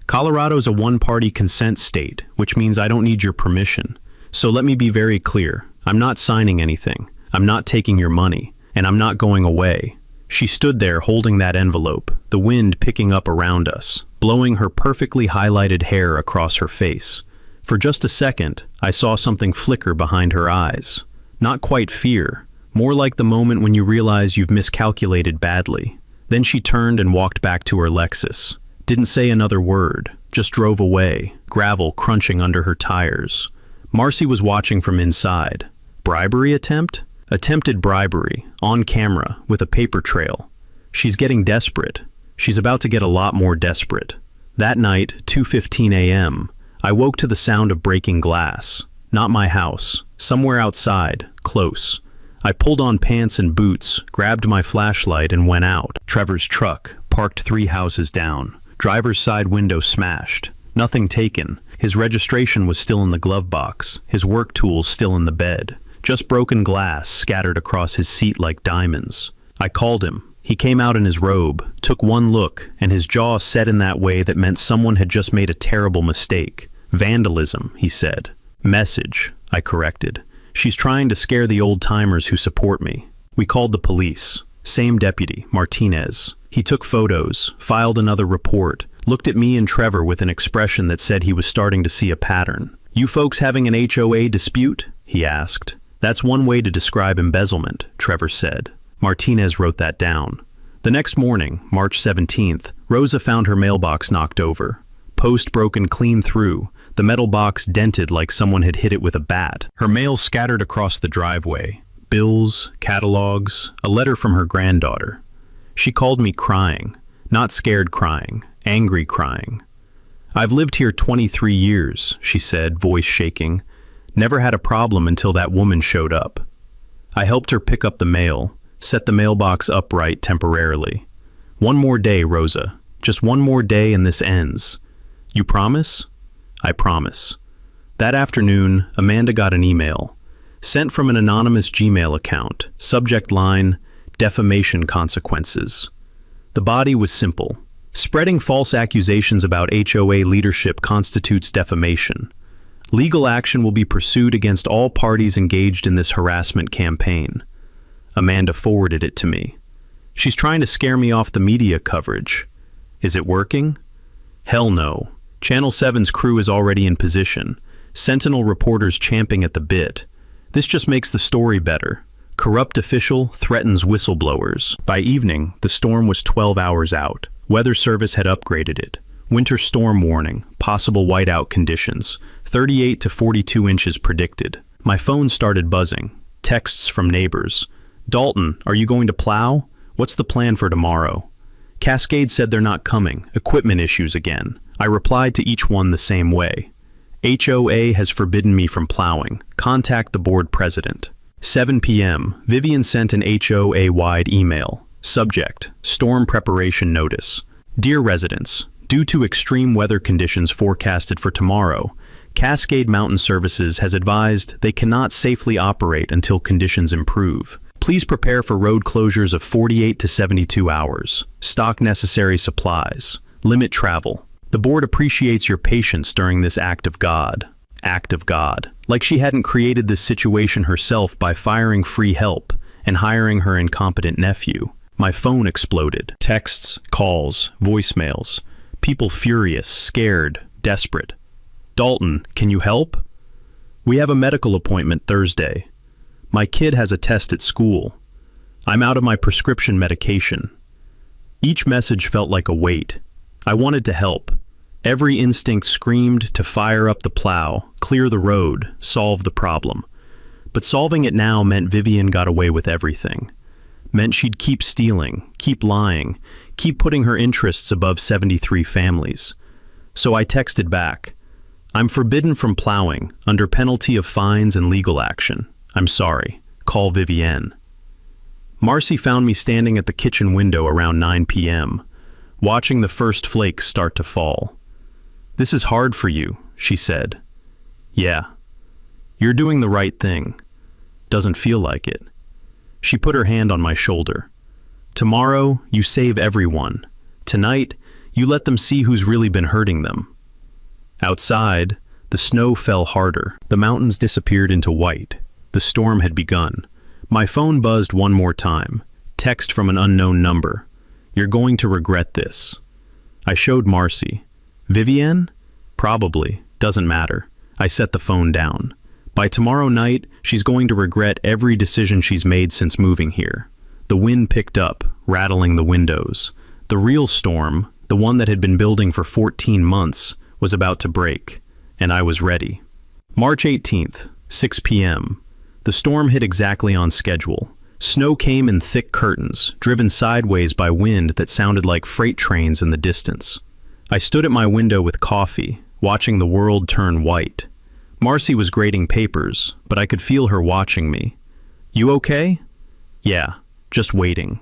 Colorado's a one-party consent state, which means I don't need your permission. So let me be very clear. I'm not signing anything. I'm not taking your money. And I'm not going away. She stood there holding that envelope, the wind picking up around us, blowing her perfectly highlighted hair across her face. For just a second, I saw something flicker behind her eyes. Not quite fear, more like the moment when you realize you've miscalculated badly. Then she turned and walked back to her Lexus. Didn't say another word, just drove away, gravel crunching under her tires. Marcy was watching from inside. Bribery attempt? Attempted bribery, on camera, with a paper trail. She's getting desperate. She's about to get a lot more desperate. That night, 2:15 a.m., I woke to the sound of breaking glass. Not my house, somewhere outside, close. I pulled on pants and boots, grabbed my flashlight and went out. Trevor's truck, parked 3 houses down. Driver's side window smashed. Nothing taken. His registration was still in the glove box. His work tools still in the bed. Just broken glass scattered across his seat like diamonds. I called him. He came out in his robe, took one look, and his jaw set in that way that meant someone had just made a terrible mistake. Vandalism, he said. Message, I corrected. She's trying to scare the old-timers who support me. We called the police. Same deputy, Martinez. He took photos, filed another report, looked at me and Trevor with an expression that said he was starting to see a pattern. You folks having an HOA dispute? He asked. That's one way to describe embezzlement, Trevor said. Martinez wrote that down. The next morning, March 17th, Rosa found her mailbox knocked over. Post broken clean through, the metal box dented like someone had hit it with a bat. Her mail scattered across the driveway. Bills, catalogs, a letter from her granddaughter. She called me crying. Not scared crying, angry crying. I've lived here 23 years, she said, voice shaking. Never had a problem until that woman showed up. I helped her pick up the mail, set the mailbox upright temporarily. One more day, Rosa. Just one more day and this ends. You promise? I promise. That afternoon, Amanda got an email, sent from an anonymous Gmail account, subject line, defamation consequences. The body was simple. Spreading false accusations about HOA leadership constitutes defamation. Legal action will be pursued against all parties engaged in this harassment campaign. Amanda forwarded it to me. She's trying to scare me off the media coverage. Is it working? Hell no. Channel 7's crew is already in position. Sentinel reporters champing at the bit. This just makes the story better. Corrupt official threatens whistleblowers. By evening, the storm was 12 hours out. Weather Service had upgraded it. Winter storm warning, possible whiteout conditions, 38 to 42 inches predicted. My phone started buzzing. Texts from neighbors. Dalton, are you going to plow? What's the plan for tomorrow? Cascade said they're not coming. Equipment issues again. I replied to each one the same way. HOA has forbidden me from plowing. Contact the board president. 7 p.m. Vivian sent an HOA-wide email. Subject, storm preparation notice. Dear residents, due to extreme weather conditions forecasted for tomorrow, Cascade Mountain Services has advised they cannot safely operate until conditions improve. Please prepare for road closures of 48 to 72 hours. Stock necessary supplies. Limit travel. The board appreciates your patience during this act of God. Act of God. Like she hadn't created this situation herself by firing free help and hiring her incompetent nephew. My phone exploded. Texts, calls, voicemails. People furious, scared, desperate. Dalton, can you help? We have a medical appointment Thursday. My kid has a test at school. I'm out of my prescription medication. Each message felt like a weight. I wanted to help. Every instinct screamed to fire up the plow, clear the road, solve the problem. But solving it now meant Vivian got away with everything. Meant she'd keep stealing, keep lying, keep putting her interests above 73 families. So I texted back, I'm forbidden from plowing, under penalty of fines and legal action. I'm sorry. Call Vivienne. Marcy found me standing at the kitchen window around 9 p.m., watching the first flakes start to fall. This is hard for you, she said. Yeah. You're doing the right thing. Doesn't feel like it. She put her hand on my shoulder. Tomorrow, you save everyone. Tonight, You let them see who's really been hurting them. Outside, the snow fell harder. The mountains disappeared into white. The storm had begun. My phone buzzed one more time. Text from an unknown number. "You're going to regret this." I showed Marcy. "Vivienne?" "Probably. Doesn't matter." I set the phone down. By tomorrow night, she's going to regret every decision she's made since moving here. The wind picked up, rattling the windows. The real storm, the one that had been building for 14 months, was about to break, and I was ready. March 18th, 6 p.m. The storm hit exactly on schedule. Snow came in thick curtains, driven sideways by wind that sounded like freight trains in the distance. I stood at my window with coffee, watching the world turn white. Marcy was grading papers, but I could feel her watching me. "You okay?" "Yeah, just waiting."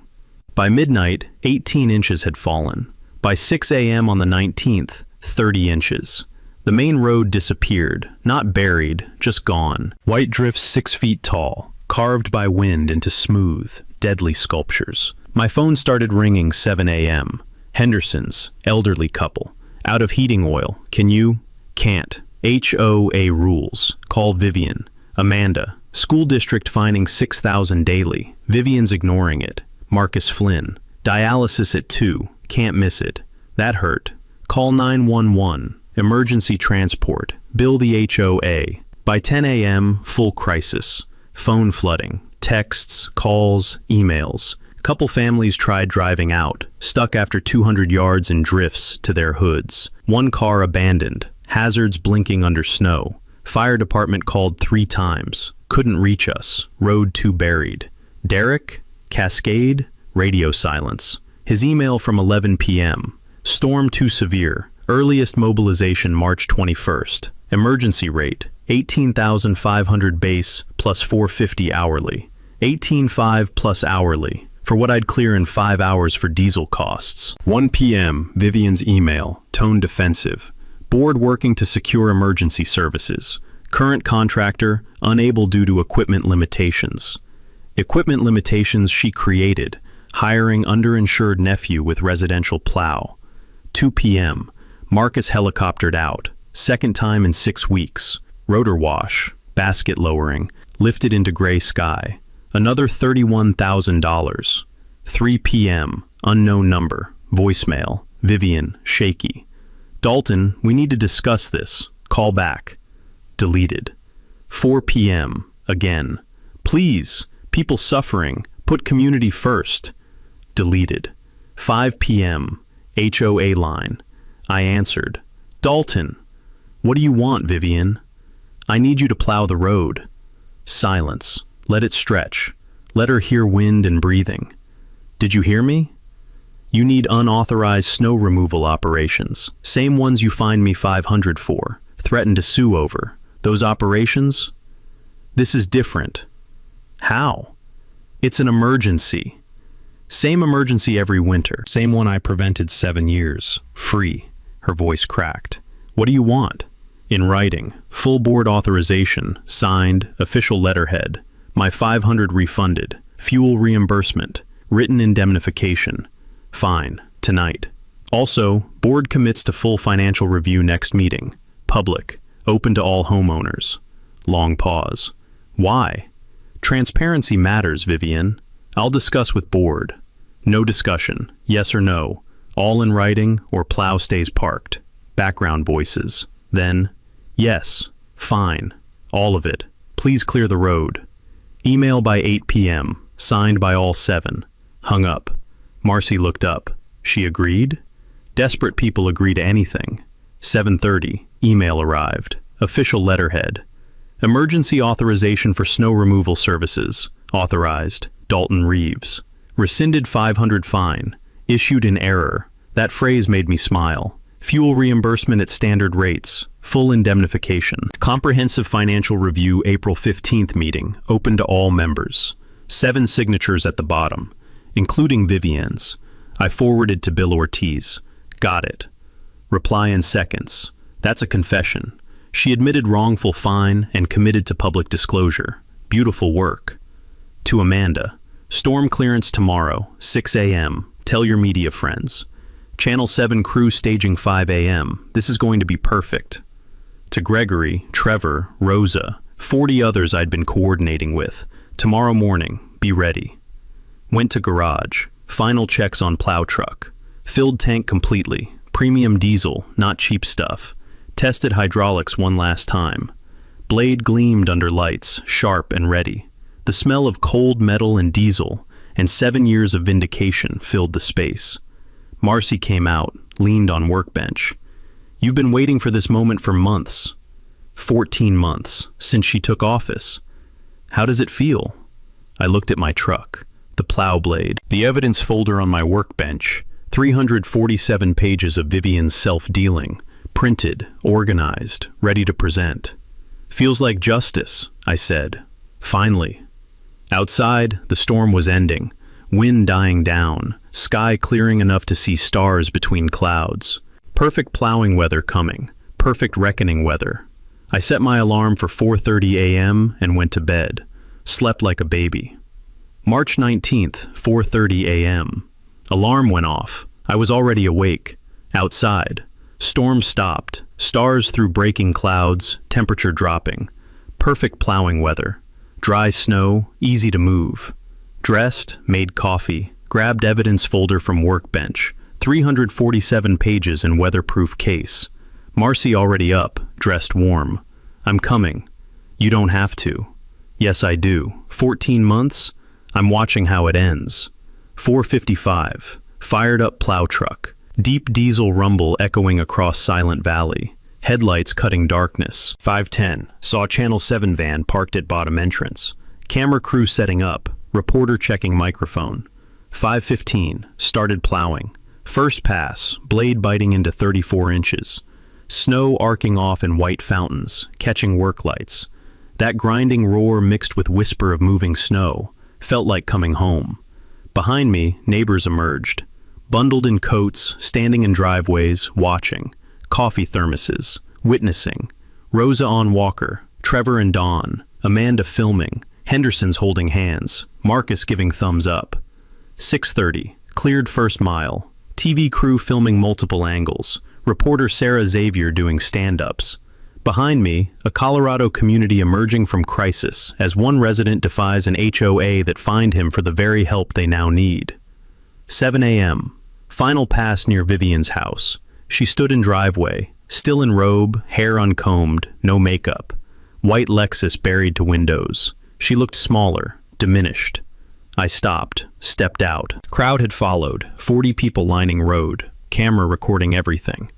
By midnight, 18 inches had fallen. By 6 a.m. on the 19th, 30 inches. The main road disappeared, not buried, just gone. White drifts 6 feet tall, carved by wind into smooth, deadly sculptures. My phone started ringing 7 a.m. Henderson's, elderly couple. "Out of heating oil. Can you?" "Can't. HOA rules. Call Vivian." "Amanda. School district fining 6,000 daily. Vivian's ignoring it." Marcus Flynn. "Dialysis at 2. Can't miss it." "That hurt. Call 911. Emergency transport. Bill the HOA." By 10 a.m., full crisis. Phone flooding. Texts, calls, emails. Couple families tried driving out, stuck after 200 yards in drifts to their hoods. One car abandoned, hazards blinking under snow. Fire department called 3 times. Couldn't reach us. Road too buried. Derek? Cascade? Radio silence. His email from 11 p.m. Storm too severe. Earliest mobilization March 21st. Emergency rate, 18,500 base plus 450 hourly. 18,500 plus hourly, for what I'd clear in 5 hours for diesel costs. 1 p.m., Vivian's email, tone defensive. Board working to secure emergency services. Current contractor, unable due to equipment limitations. Equipment limitations she created, hiring underinsured nephew with residential plow. 2 p.m., Marcus helicoptered out, second time in 6 weeks. Rotor wash, basket lowering, lifted into gray sky. Another $31,000. 3 p.m., unknown number, voicemail, Vivian, shaky. "Dalton, we need to discuss this. Call back." Deleted. 4 p.m., again. "Please, people suffering, put community first." Deleted. 5 p.m., HOA line. I answered. "Dalton, what do you want, Vivian?" "I need you to plow the road." Silence. Let it stretch. Let her hear wind and breathing. "Did you hear me? You need unauthorized snow removal operations. Same ones you fined me $500 for. Threatened to sue over. Those operations? This is different." "How?" "It's an emergency. Same emergency every winter. Same one I prevented 7 years. Free." Her voice cracked. "What do you want?" "In writing. Full board authorization. Signed. Official letterhead. My $500 refunded. Fuel reimbursement. Written indemnification. Fine. Tonight. Also, board commits to full financial review next meeting. Public. Open to all homeowners." Long pause. "Why?" "Transparency matters, Vivian. I'll discuss with board." No discussion. Yes or no. All in writing, or plow stays parked. Background voices. Then, "Yes. Fine. All of it. Please clear the road." Email by 8 p.m. Signed by all 7. Hung up. Marcy looked up. She agreed? Desperate people agree to anything. 7:30. Email arrived. Official letterhead. Emergency authorization for snow removal services. Authorized. Dalton Reeves. Rescinded $500 fine. Issued in error. That phrase made me smile. Fuel reimbursement at standard rates. Full indemnification. Comprehensive financial review April 15th meeting. Open to all members. 7 signatures at the bottom, including Vivian's. I forwarded to Bill Ortiz. Got it. Reply in seconds. That's a confession. She admitted wrongful fine and committed to public disclosure. Beautiful work. To Amanda. Storm clearance tomorrow, 6 a.m. Tell your media friends. Channel 7 crew staging 5 a.m. This is going to be perfect. To Gregory, Trevor, Rosa, 40 others I'd been coordinating with. Tomorrow morning, be ready. Went to garage. Final checks on plow truck. Filled tank completely. Premium diesel, not cheap stuff. Tested hydraulics one last time. Blade gleamed under lights, sharp and ready. The smell of cold metal and diesel, and 7 years of vindication filled the space. Marcy came out, leaned on workbench. You've been waiting for this moment for months. 14 months, since she took office. How does it feel? I looked at my truck, the plow blade, the evidence folder on my workbench, 347 pages of Vivian's self-dealing, printed, organized, ready to present. Feels like justice, I said. Finally. Outside, the storm was ending, wind dying down, sky clearing enough to see stars between clouds. Perfect plowing weather coming, perfect reckoning weather. I set my alarm for 4:30 a.m. and went to bed. Slept like a baby. March 19th, 4:30 a.m. Alarm went off. I was already awake. Outside. Storm stopped. Stars through breaking clouds, temperature dropping. Perfect plowing weather. Dry snow, easy to move. Dressed, made coffee, grabbed evidence folder from workbench, 347 pages in weatherproof case. Marcy already up, dressed warm. I'm coming. You don't have to. Yes, I do. 14 months? I'm watching how it ends. 4:55. Fired up plow truck. Deep diesel rumble echoing across Silent Valley. Headlights cutting darkness. 5:10. Saw Channel 7 van parked at bottom entrance. Camera crew setting up. Reporter checking microphone. 5:15. Started plowing. First pass. Blade biting into 34 inches. Snow arcing off in white fountains, catching work lights. That grinding roar mixed with whisper of moving snow. Felt like coming home. Behind me, neighbors emerged. Bundled in coats, standing in driveways, watching. Coffee thermoses, witnessing. Rosa on walker, Trevor and Dawn, Amanda filming, Henderson's holding hands, Marcus giving thumbs up. 6:30, cleared first mile. TV crew filming multiple angles. Reporter Sarah Xavier doing stand-ups. Behind me, a Colorado community emerging from crisis as one resident defies an HOA that fined him for the very help they now need. 7 a.m. Final pass near Vivian's house. She stood in driveway, still in robe, hair uncombed, no makeup. White Lexus buried to windows. She looked smaller, diminished. I stopped, stepped out. Crowd had followed, 40 people lining road, camera recording everything.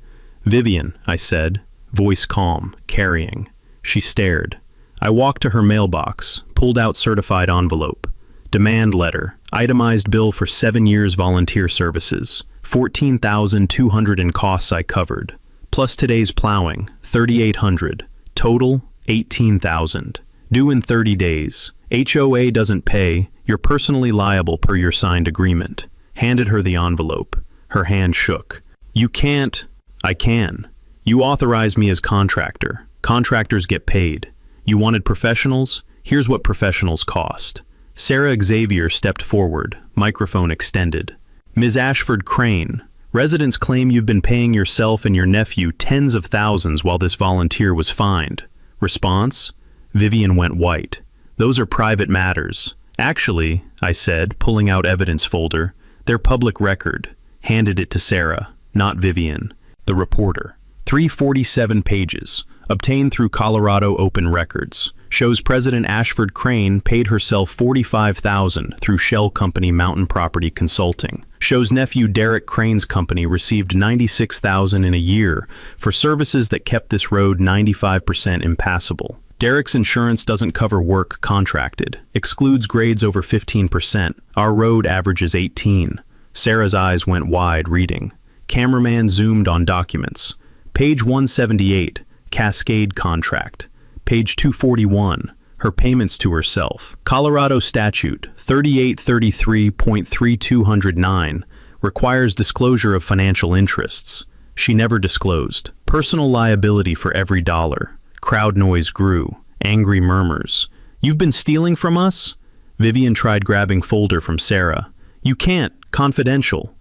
Vivian, I said, voice calm, carrying. She stared. I walked to her mailbox, pulled out certified envelope. Demand letter, itemized bill for 7 years volunteer services, $14,200 in costs I covered, plus today's plowing, $3,800, total $18,000, due in 30 days. HOA doesn't pay, you're personally liable per your signed agreement. Handed her the envelope. Her hand shook. You can't. I can. You authorize me as contractor. Contractors get paid. You wanted professionals? Here's what professionals cost. Sarah Xavier stepped forward, microphone extended. Ms. Ashford Crane, residents claim you've been paying yourself and your nephew tens of thousands while this volunteer was fined. Response? Vivian went white. Those are private matters. Actually, I said, pulling out evidence folder, they're public record. Handed it to Sarah, not Vivian. The reporter. 347 pages. Obtained through Colorado Open Records. Shows President Ashford Crane paid herself $45,000 through shell company Mountain Property Consulting. Shows nephew Derek Crane's company received $96,000 in a year for services that kept this road 95% impassable. Derek's insurance doesn't cover work contracted, excludes grades over 15%. Our road averages 18. Sarah's eyes went wide reading. Cameraman zoomed on documents. Page 178, Cascade contract. Page 241, her payments to herself. Colorado Statute 3833.3209 requires disclosure of financial interests. She never disclosed. Personal liability for every dollar. Crowd noise grew. Angry murmurs. You've been stealing from us? Vivian tried grabbing folder from Sarah. You can't. Confidential.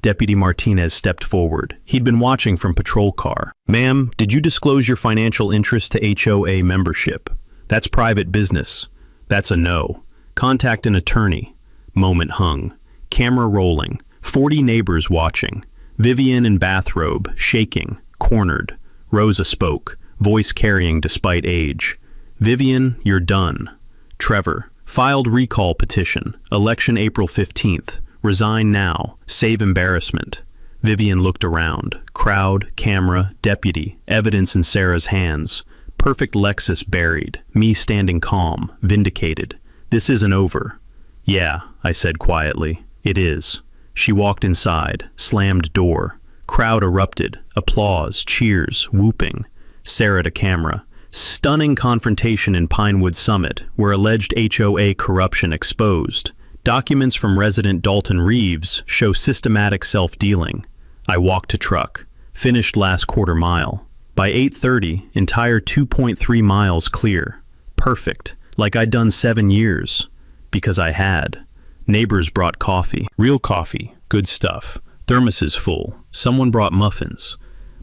Deputy Martinez stepped forward. He'd been watching from patrol car. "Ma'am, did you disclose your financial interest to HOA membership? That's private business." "That's a no. Contact an attorney." Moment hung. Camera rolling. 40 neighbors watching. Vivian in bathrobe, shaking, cornered. Rosa spoke, voice carrying despite age. "Vivian, you're done." Trevor, filed recall petition. Election April 15th. Resign now. Save embarrassment. Vivian looked around. Crowd, camera, deputy, evidence in Sarah's hands. Perfect Lexus buried. Me standing calm, vindicated. "This isn't over." "Yeah," I said quietly. "It is." She walked inside, slammed door. Crowd erupted. Applause, cheers, whooping. Sarah to camera. Stunning confrontation in Pinewood Summit, where alleged HOA corruption exposed. Documents from resident Dalton Reeves show systematic self-dealing. I walked to truck. Finished last quarter mile. By 8:30, entire 2.3 miles clear. Perfect. Like I'd done 7 years. Because I had. Neighbors brought coffee. Real coffee. Good stuff. Thermoses full. Someone brought muffins.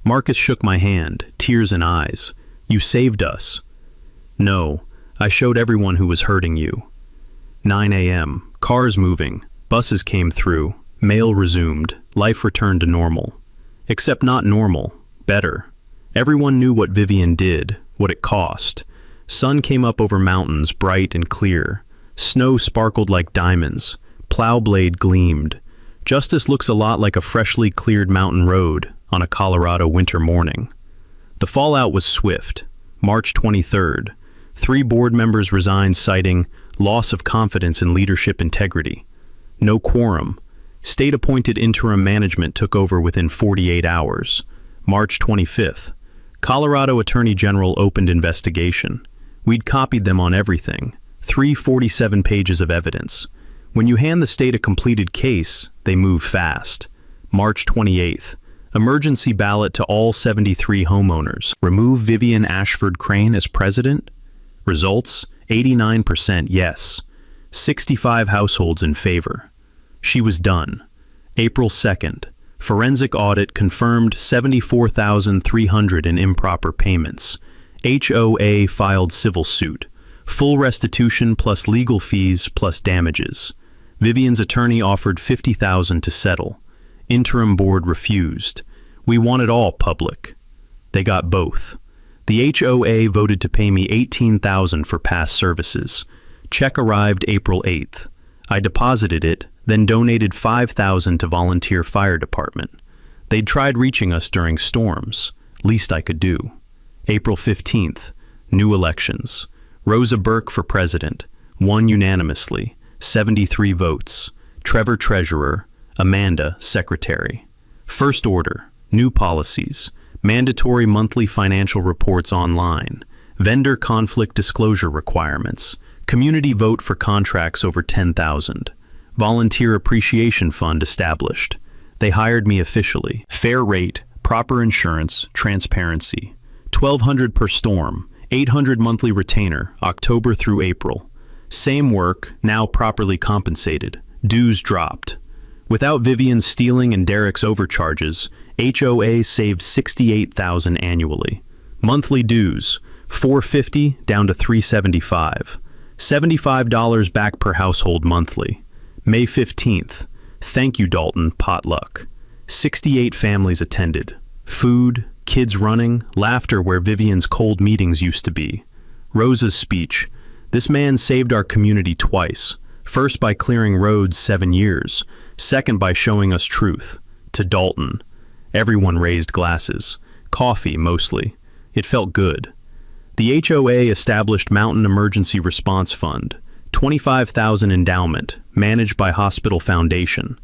Marcus shook my hand, tears in eyes. "You saved us." "No, I showed everyone who was hurting you." 9 a.m. Cars moving. Buses came through. Mail resumed. Life returned to normal. Except not normal. Better. Everyone knew what Vivian did, what it cost. Sun came up over mountains, bright and clear. Snow sparkled like diamonds. Plow blade gleamed. Justice looks a lot like a freshly cleared mountain road on a Colorado winter morning. The fallout was swift. March 23rd. 3 board members resigned citing loss of confidence in leadership integrity. No quorum. State-appointed interim management took over within 48 hours. March 25th. Colorado Attorney General opened investigation. We'd copied them on everything. 347 pages of evidence. When you hand the state a completed case, they move fast. March 28th. Emergency ballot to all 73 homeowners. Remove Vivian Ashford Crane as president? Results, 89% yes. 65 households in favor. She was done. April 2nd. Forensic audit confirmed 74,300 in improper payments. HOA filed civil suit. Full restitution plus legal fees plus damages. Vivian's attorney offered 50,000 to settle. Interim board refused. We want it all public. They got both. The HOA voted to pay me 18,000 for past services. Check arrived April 8th. I deposited it, then donated 5,000 to volunteer fire department. They'd tried reaching us during storms. Least I could do. April 15th. New elections. Rosa Burke for president. Won unanimously. 73 votes. Trevor treasurer. Amanda secretary. First order. New policies. Mandatory monthly financial reports online. Vendor conflict disclosure requirements. Community vote for contracts over 10,000. Volunteer appreciation fund established. They hired me officially. Fair rate, proper insurance, transparency. $1,200 per storm, $800 monthly retainer, October through April. Same work, now properly compensated. Dues dropped. Without Vivian's stealing and Derek's overcharges, HOA saved $68,000 annually. Monthly dues, $450 down to $375. $75 back per household monthly. May 15th. Thank you, Dalton, potluck. 68 families attended. Food, kids running, laughter where Vivian's cold meetings used to be. Rosa's speech. This man saved our community twice. First by clearing roads 7 years. Second by showing us truth. To Dalton. Everyone raised glasses. Coffee, mostly. It felt good. The HOA established Mountain Emergency Response Fund. $25,000 endowment, managed by Hospital Foundation.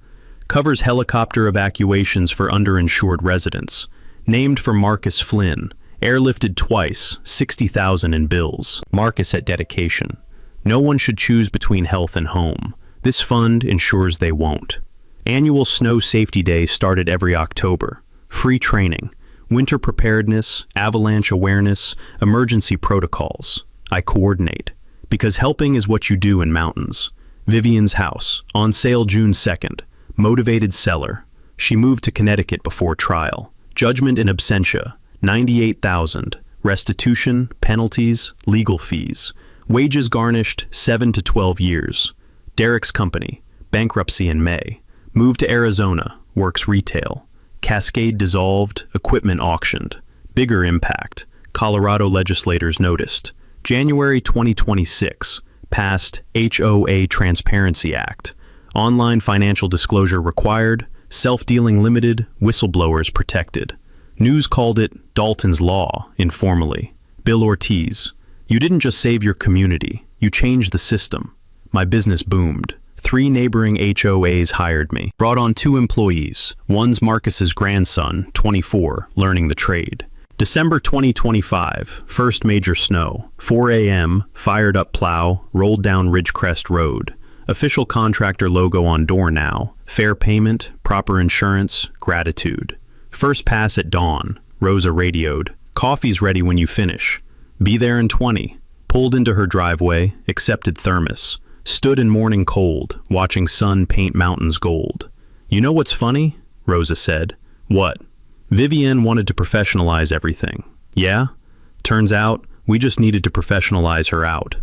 Covers helicopter evacuations for underinsured residents. Named for Marcus Flynn. Airlifted twice, $60,000 in bills. Marcus at dedication. No one should choose between health and home. This fund ensures they won't. Annual Snow Safety Day started every October. Free training. Winter preparedness, avalanche awareness, emergency protocols. I coordinate. Because helping is what you do in mountains. Vivian's house, on sale June 2nd. Motivated seller. She moved to Connecticut before trial. Judgment in absentia, $98,000. Restitution, penalties, legal fees. Wages garnished 7 to 12 years. Derek's company, bankruptcy in May. Moved to Arizona, works retail. Cascade dissolved, equipment auctioned. Bigger impact. Colorado legislators noticed. January 2026, passed HOA Transparency Act. Online financial disclosure required, self-dealing limited, whistleblowers protected. News called it Dalton's Law, informally. Bill Ortiz, you didn't just save your community, you changed the system. My business boomed. 3 neighboring HOAs hired me. Brought on 2 employees. One's Marcus's grandson, 24, learning the trade. December 2025, first major snow. 4 a.m., fired up plow, rolled down Ridgecrest Road. Official contractor logo on door now. Fair payment, proper insurance, gratitude. First pass at dawn. Rosa radioed. Coffee's ready when you finish. Be there in 20. Pulled into her driveway, accepted thermos. Stood in morning cold, watching sun paint mountains gold. You know what's funny? Rosa said. What? Vivienne wanted to professionalize everything. Yeah? Turns out, we just needed to professionalize her out.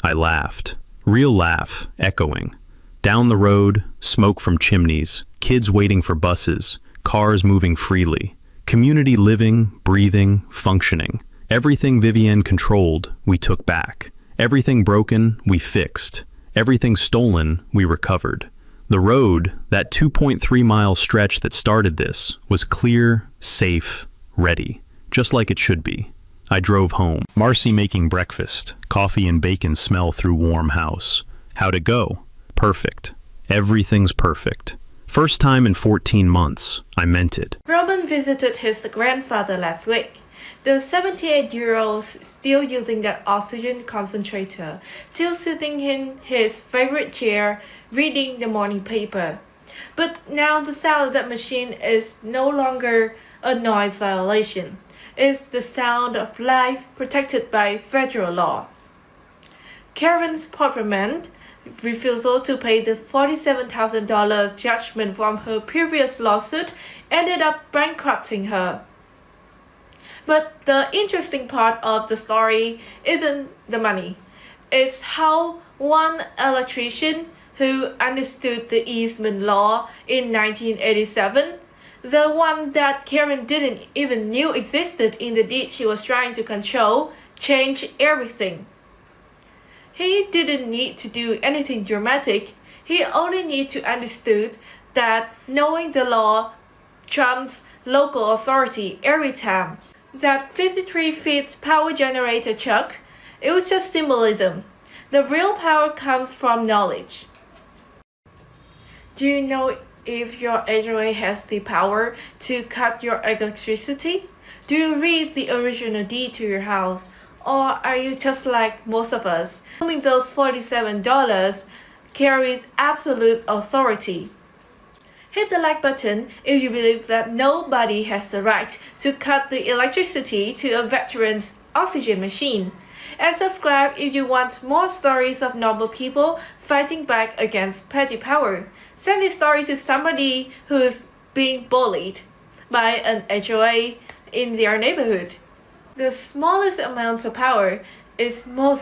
I laughed. Real laugh, echoing. Down the road, smoke from chimneys, kids waiting for buses, cars moving freely. Community living, breathing, functioning. Everything Vivienne controlled, we took back. Everything broken, we fixed. Everything stolen, we recovered. The road, that 2.3-mile stretch that started this, was clear, safe, ready, just like it should be. I drove home. Marcy making breakfast, coffee and bacon smell through warm house. How'd it go? Perfect. Everything's perfect. First time in 14 months. I meant it. Roman visited his grandfather last week. The 78-year-old still using that oxygen concentrator, still sitting in his favorite chair, reading the morning paper. But now the sound of that machine is no longer a noise violation. It's the sound of life protected by federal law. Karen's apartment refusal to pay the $47,000 judgment from her previous lawsuit ended up bankrupting her. But the interesting part of the story isn't the money. It's how one electrician who understood the easement law in 1987, the one that Karen didn't even knew existed in the deed she was trying to control, changed everything. He didn't need to do anything dramatic. He only needed to understood that knowing the law trumps local authority every time. That 53-feet power generator truck, it was just symbolism. The real power comes from knowledge. Do you know if your HOA has the power to cut your electricity? Do you read the original deed to your house? Or are you just like most of us, assuming those $47 carries absolute authority? Hit the like button if you believe that nobody has the right to cut the electricity to a veteran's oxygen machine. And subscribe if you want more stories of normal people fighting back against petty power. Send this story to somebody who's being bullied by an HOA in their neighborhood. The smallest amount of power is most